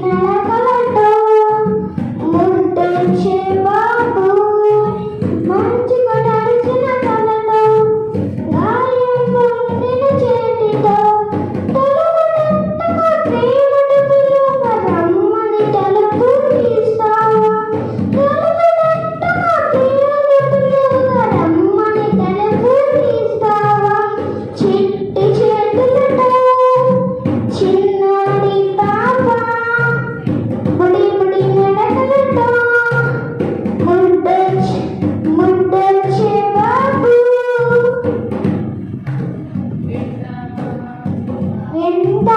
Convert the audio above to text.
నడకలతో ముద్దొచ్చే బాబు మంచుకు తడిసిన కలతో గాయం పొందిన చేతితో తలుపునంతగా ప్రేమను పిలువ రమ్మని తలుపు తీస్తావా తలుపునంతగా ప్రేమను పిలువ రమ్మని తలుపు తీస్తావా చిట్టి చేతులతో చిన్నది పాప బుడి బుడి నడకలతో ముద్దొచ్చే బాబు ఎంత